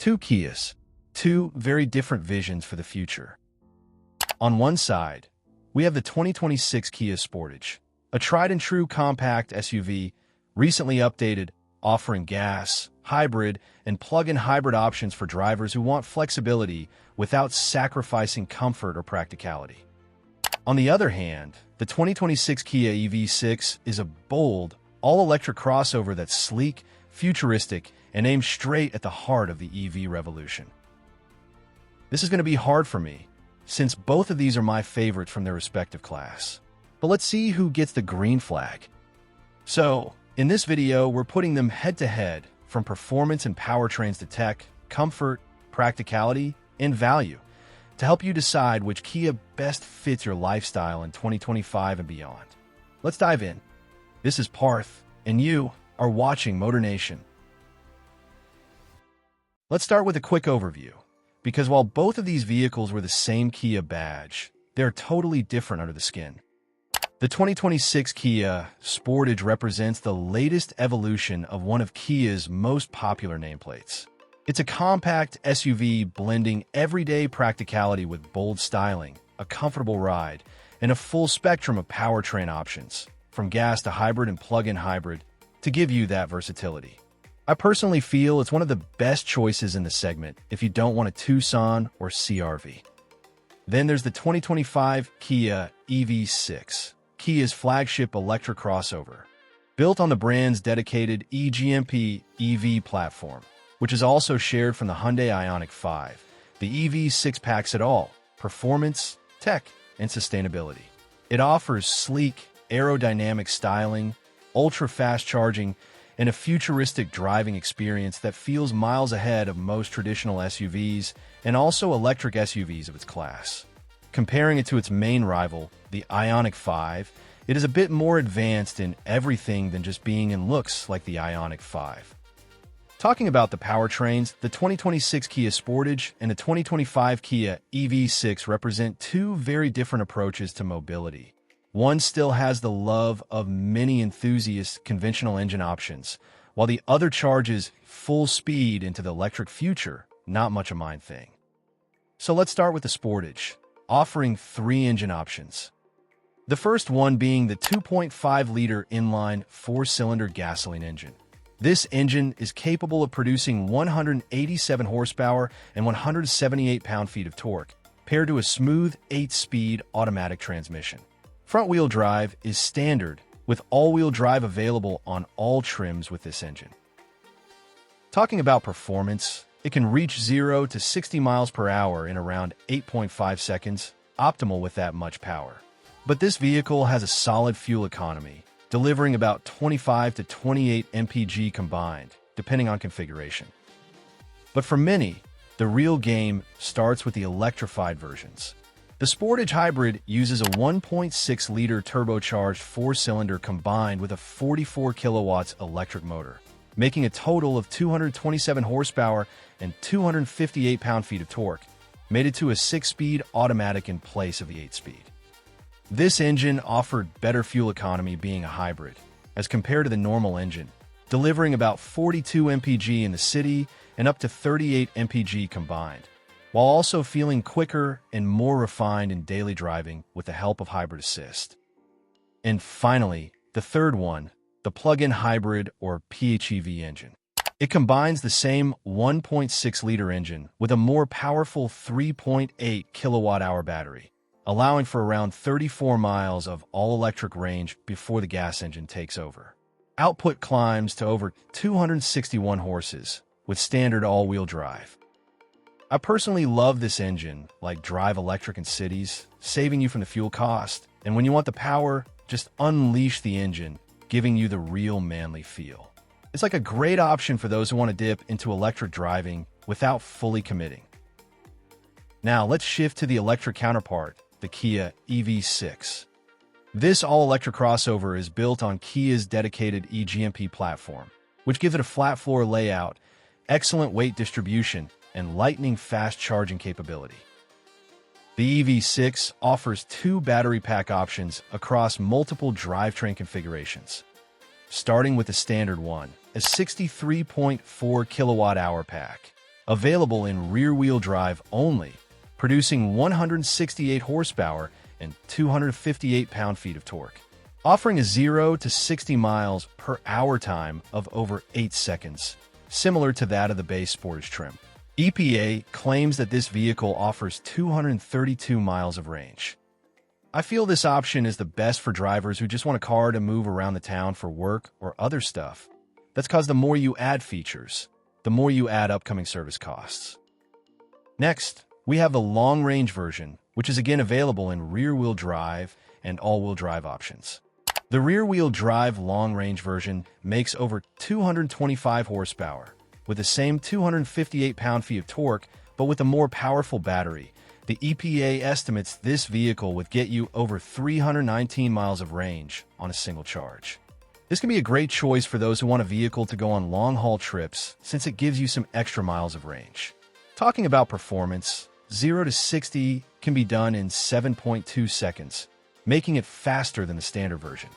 Two Kias, two very different visions for the future. On one side, we have the 2026 Kia Sportage, a tried-and-true compact SUV, recently updated, offering gas, hybrid, and plug-in hybrid options for drivers who want flexibility without sacrificing comfort or practicality. On the other hand, the 2026 Kia EV6 is a bold, all-electric crossover that's sleek, futuristic, and aimed straight at the heart of the EV revolution. This is going to be hard for me, since both of these are my favorites from their respective class. But let's see who gets the green flag. So, in this video, we're putting them head-to-head, from performance and powertrains to tech, comfort, practicality, and value, to help you decide which Kia best fits your lifestyle in 2025 and beyond. Let's dive in. This is Parth, and you are watching MotorNation. Let's start with a quick overview, because while both of these vehicles were the same Kia badge, they're totally different under the skin. The 2026 Kia Sportage represents the latest evolution of one of Kia's most popular nameplates. It's a compact SUV blending everyday practicality with bold styling, a comfortable ride, and a full spectrum of powertrain options, from gas to hybrid and plug-in hybrid, to give you that versatility. I personally feel it's one of the best choices in the segment if you don't want a Tucson or CR-V. Then there's the 2025 Kia EV6, Kia's flagship electric crossover, built on the brand's dedicated eGMP EV platform, which is also shared from the Hyundai Ioniq 5. The EV6 packs it all: performance, tech, and sustainability. It offers sleek, aerodynamic styling, ultra-fast charging, and a futuristic driving experience that feels miles ahead of most traditional SUVs and also electric SUVs of its class. Comparing it to its main rival, the Ioniq 5, it is a bit more advanced in everything than just being in looks like the Ioniq 5. Talking about the powertrains, the 2026 Kia Sportage and the 2025 Kia EV6 represent two very different approaches to mobility. One still has the love of many enthusiasts' conventional engine options, while the other charges full speed into the electric future, not much a mine thing. So let's start with the Sportage, offering three engine options. The first one being the 2.5-liter inline four-cylinder gasoline engine. This engine is capable of producing 187 horsepower and 178 pound-feet of torque, paired to a smooth 8-speed automatic transmission. Front-wheel drive is standard, with all-wheel drive available on all trims with this engine. Talking about performance, it can reach 0 to 60 miles per hour in around 8.5 seconds, optimal with that much power. But this vehicle has a solid fuel economy, delivering about 25 to 28 mpg combined, depending on configuration. But for many, the real game starts with the electrified versions. The Sportage Hybrid uses a 1.6-liter turbocharged four-cylinder combined with a 44 kilowatts electric motor, making a total of 227 horsepower and 258 pound-feet of torque, mated to a 6-speed automatic in place of the 8-speed. This engine offered better fuel economy being a hybrid, as compared to the normal engine, delivering about 42 mpg in the city and up to 38 mpg combined, while also feeling quicker and more refined in daily driving with the help of hybrid assist. And finally, the third one, the plug-in hybrid or PHEV engine. It combines the same 1.6-liter engine with a more powerful 3.8 kilowatt-hour battery, allowing for around 34 miles of all-electric range before the gas engine takes over. Output climbs to over 261 horses with standard all-wheel drive. I personally love this engine, like drive electric in cities, saving you from the fuel cost, and when you want the power, just unleash the engine, giving you the real manly feel. It's like a great option for those who want to dip into electric driving without fully committing. Now let's shift to the electric counterpart, the Kia EV6. This all-electric crossover is built on Kia's dedicated eGMP platform, which gives it a flat floor layout, excellent weight distribution, and lightning-fast charging capability. The EV6 offers two battery pack options across multiple drivetrain configurations, starting with the standard one, a 63.4 kilowatt-hour pack, available in rear-wheel drive only, producing 168 horsepower and 258 pound-feet of torque, offering a 0 to 60 miles per hour time of over 8 seconds, similar to that of the base Sportage trim. EPA claims that this vehicle offers 232 miles of range. I feel this option is the best for drivers who just want a car to move around the town for work or other stuff. That's because the more you add features, the more you add upcoming service costs. Next, we have the long-range version, which is again available in rear-wheel drive and all-wheel drive options. The rear-wheel drive long-range version makes over 225 horsepower, with the same 258 pound-feet of torque, but with a more powerful battery. The EPA estimates this vehicle would get you over 319 miles of range on a single charge. This can be a great choice for those who want a vehicle to go on long-haul trips, since it gives you some extra miles of range. Talking about performance, 0 to 60 can be done in 7.2 seconds, making it faster than the standard version.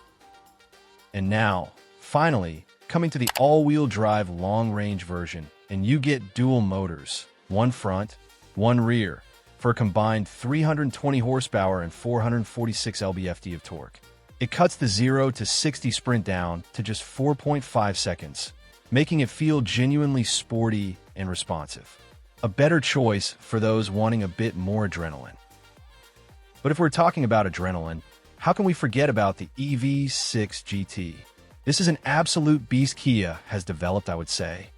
And now, finally, coming to the all-wheel drive long-range version, and you get dual motors, one front, one rear, for a combined 320 horsepower and 446 lb-ft of torque. It cuts the 0 to 60 sprint down to just 4.5 seconds, making it feel genuinely sporty and responsive. A better choice for those wanting a bit more adrenaline. But if we're talking about adrenaline, how can we forget about the EV6 GT? This is an absolute beast Kia has developed, I would say.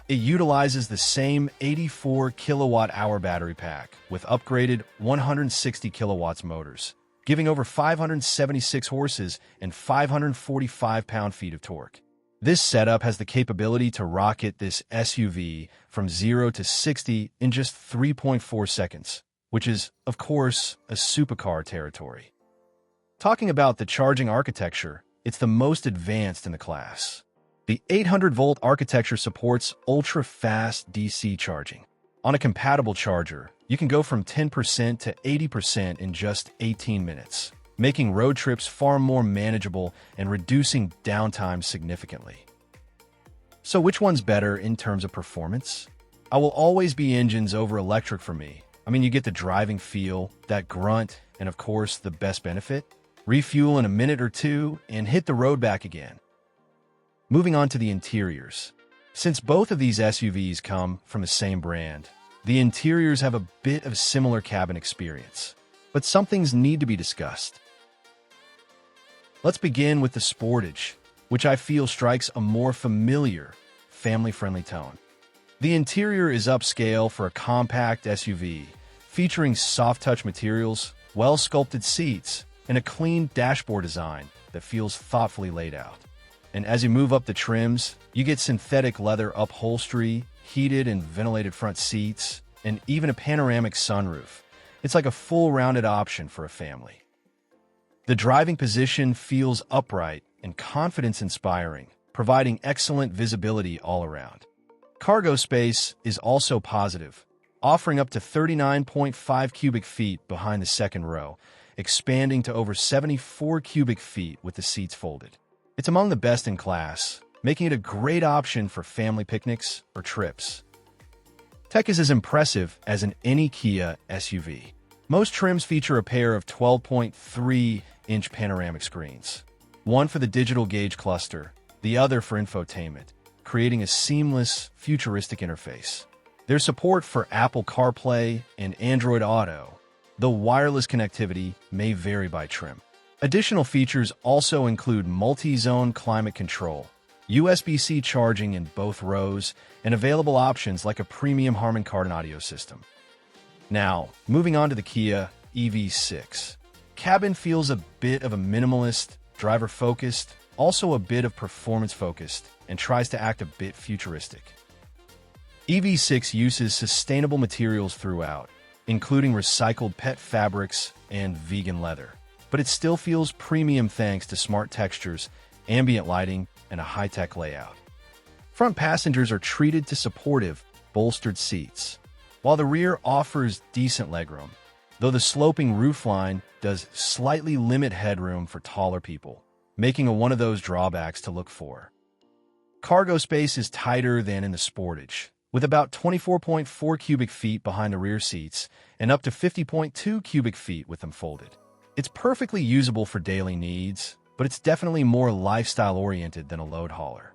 It utilizes the same 84 kilowatt-hour battery pack with upgraded 160 kilowatts motors, giving over 576 horses and 545 pound-feet of torque. This setup has the capability to rocket this SUV from 0 to 60 in just 3.4 seconds, which is, of course, a supercar territory. Talking about the charging architecture, it's the most advanced in the class. The 800-volt architecture supports ultra-fast DC charging. On a compatible charger, you can go from 10% to 80% in just 18 minutes, making road trips far more manageable and reducing downtime significantly. So which one's better in terms of performance? I will always be engines over electric for me. I mean, you get the driving feel, that grunt, and of course, the best benefit: refuel in a minute or two and hit the road back again. Moving on to the interiors. Since both of these SUVs come from the same brand, the interiors have a bit of a similar cabin experience, but some things need to be discussed. Let's begin with the Sportage, which I feel strikes a more familiar, family-friendly tone. The interior is upscale for a compact SUV, featuring soft-touch materials, well-sculpted seats, and a clean dashboard design that feels thoughtfully laid out. And as you move up the trims, you get synthetic leather upholstery, heated and ventilated front seats, and even a panoramic sunroof. It's like a full rounded option for a family. The driving position feels upright and confidence-inspiring, providing excellent visibility all around. Cargo space is also positive, offering up to 39.5 cubic feet behind the second row, expanding to over 74 cubic feet with the seats folded. It's among the best in class, making it a great option for family picnics or trips. Tech is as impressive as in any Kia SUV. Most trims feature a pair of 12.3-inch panoramic screens, one for the digital gauge cluster, the other for infotainment, creating a seamless, futuristic interface. There's support for Apple CarPlay and Android Auto, though wireless connectivity may vary by trim. Additional features also include multi-zone climate control, USB-C charging in both rows, and available options like a premium Harman Kardon audio system. Now, moving on to the Kia EV6. Cabin feels a bit of a minimalist, driver-focused, also a bit of performance-focused, and tries to act a bit futuristic. EV6 uses sustainable materials throughout, including recycled PET fabrics and vegan leather. But it still feels premium thanks to smart textures, ambient lighting, and a high-tech layout. Front passengers are treated to supportive, bolstered seats, while the rear offers decent legroom, though the sloping roofline does slightly limit headroom for taller people, making it one of those drawbacks to look for. Cargo space is tighter than in the Sportage, with about 24.4 cubic feet behind the rear seats and up to 50.2 cubic feet with them folded. It's perfectly usable for daily needs, but it's definitely more lifestyle-oriented than a load hauler.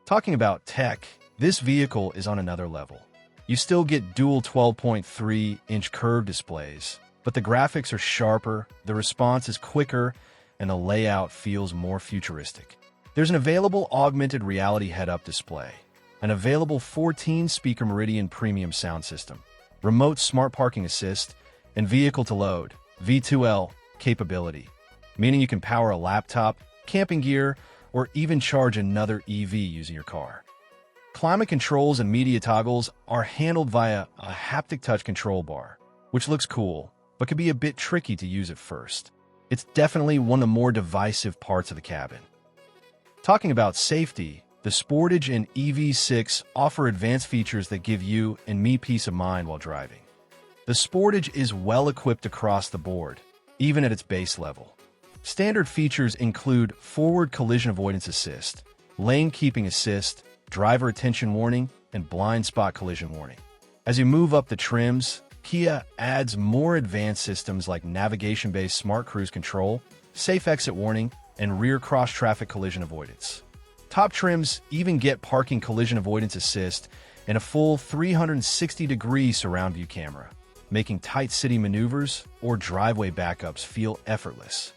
Talking about tech, this vehicle is on another level. You still get dual 12.3-inch curved displays, but the graphics are sharper, the response is quicker, and the layout feels more futuristic. There's an available augmented reality head-up display, an available 14-speaker Meridian premium sound system, remote smart parking assist, and vehicle-to-load V2L capability, meaning you can power a laptop, camping gear, or even charge another EV using your car. Climate controls and media toggles are handled via a haptic touch control bar, which looks cool, but can be a bit tricky to use at first. It's definitely one of the more divisive parts of the cabin. Talking about safety, the Sportage and EV6 offer advanced features that give you and me peace of mind while driving. The Sportage is well equipped across the board, even at its base level. Standard features include forward collision avoidance assist, lane keeping assist, driver attention warning, and blind spot collision warning. As you move up the trims, Kia adds more advanced systems like navigation-based smart cruise control, safe exit warning, and rear cross-traffic collision avoidance. Top trims even get parking collision avoidance assist and a full 360-degree surround view camera, making tight city maneuvers or driveway backups feel effortless.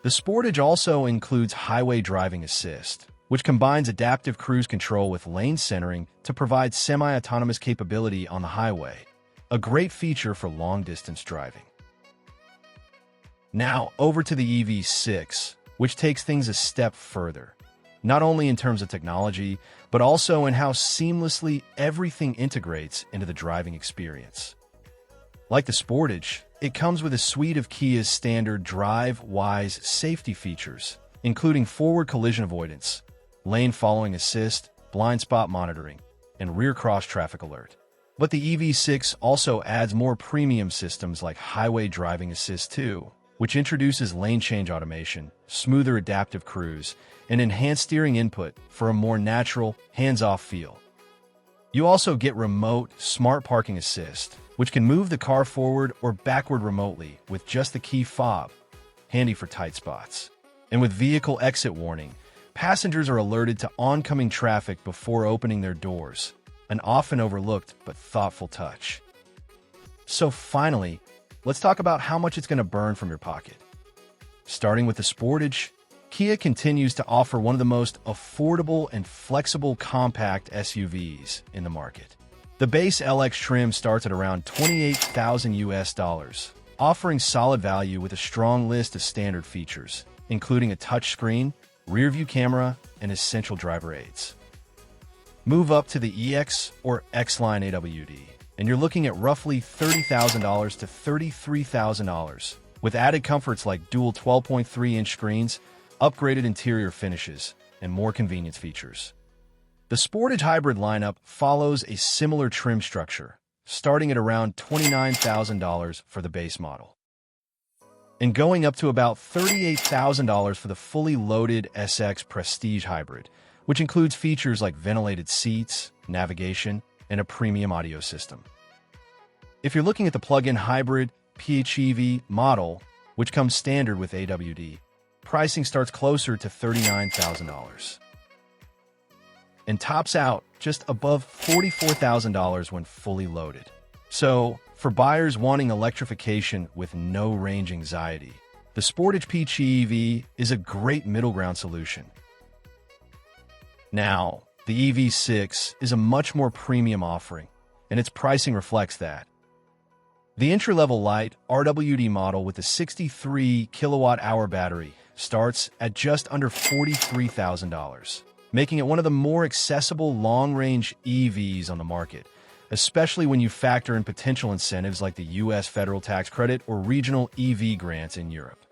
The Sportage also includes highway driving assist, which combines adaptive cruise control with lane centering to provide semi-autonomous capability on the highway, a great feature for long-distance driving. Now, over to the EV6, which takes things a step further, not only in terms of technology, but also in how seamlessly everything integrates into the driving experience. Like the Sportage, it comes with a suite of Kia's standard drive-wise safety features, including forward collision avoidance, lane following assist, blind spot monitoring, and rear cross-traffic alert. But the EV6 also adds more premium systems like highway driving assist too, which introduces lane change automation, smoother adaptive cruise, and enhanced steering input for a more natural, hands-off feel. You also get remote smart parking assist, which can move the car forward or backward remotely with just the key fob, handy for tight spots. And with vehicle exit warning, passengers are alerted to oncoming traffic before opening their doors, an often overlooked but thoughtful touch. So finally, let's talk about how much it's going to burn from your pocket. Starting with the Sportage, Kia continues to offer one of the most affordable and flexible compact SUVs in the market. The base LX trim starts at around $28,000, offering solid value with a strong list of standard features, including a touchscreen, rear-view camera, and essential driver aids. Move up to the EX or X-Line AWD, and you're looking at roughly $30,000 to $33,000, with added comforts like dual 12.3-inch screens, upgraded interior finishes, and more convenience features. The Sportage hybrid lineup follows a similar trim structure, starting at around $29,000 for the base model, and going up to about $38,000 for the fully loaded SX Prestige hybrid, which includes features like ventilated seats, navigation, and a premium audio system. If you're looking at the plug-in hybrid PHEV model, which comes standard with AWD, pricing starts closer to $39,000 and tops out just above $44,000 when fully loaded. So, for buyers wanting electrification with no range anxiety, the Sportage PHEV is a great middle ground solution. Now, the EV6 is a much more premium offering, and its pricing reflects that. The entry-level light RWD model with a 63 kilowatt-hour battery starts at just under $43,000, making it one of the more accessible long-range EVs on the market, especially when you factor in potential incentives like the U.S. federal tax credit or regional EV grants in Europe.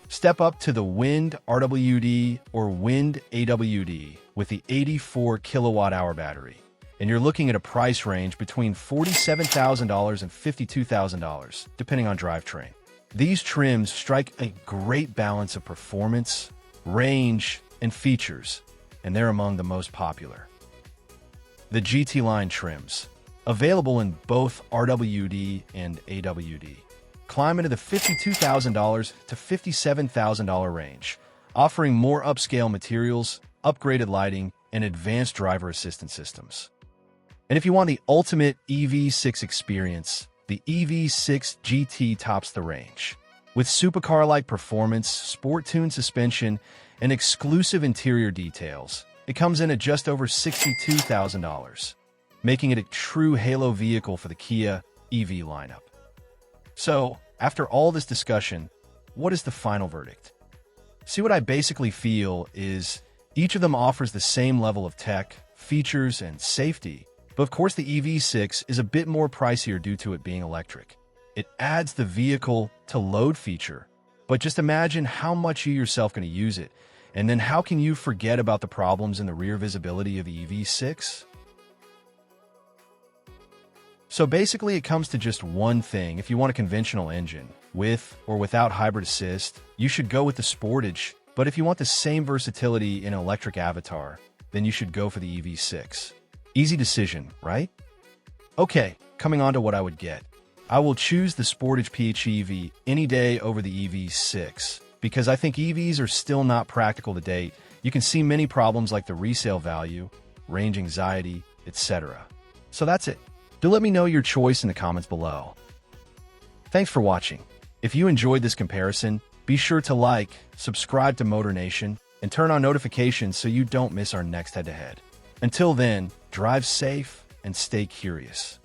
Step up to the Wind RWD or Wind AWD with the 84 kilowatt-hour battery, and you're looking at a price range between $47,000 and $52,000, depending on drivetrain. These trims strike a great balance of performance, range, and features, and they're among the most popular. The GT line trims, available in both RWD and AWD, climb into the $52,000 to $57,000 range, offering more upscale materials, upgraded lighting, and advanced driver assistance systems. And if you want the ultimate EV6 experience, the EV6 GT tops the range. With supercar-like performance, sport-tuned suspension, and exclusive interior details, it comes in at just over $62,000, making it a true halo vehicle for the Kia EV lineup. So, after all this discussion, what is the final verdict? See, what I basically feel is each of them offers the same level of tech, features, and safety, but of course the EV6 is a bit more pricier due to it being electric. It adds the vehicle to load feature, but just imagine how much you yourself going to use it, and then how can you forget about the problems in the rear visibility of the EV6? So basically it comes to just one thing. If you want a conventional engine, with or without hybrid assist, you should go with the Sportage, but if you want the same versatility in an electric avatar, then you should go for the EV6. Easy decision, right? Okay, coming on to what I would get. I will choose the Sportage PHEV any day over the EV6 because I think EVs are still not practical to date. You can see many problems like the resale value, range anxiety, etc. So that's it. Do let me know your choice in the comments below. Thanks for watching. If you enjoyed this comparison, be sure to like, subscribe to MotorNation, and turn on notifications so you don't miss our next head-to-head. Until then, drive safe and stay curious.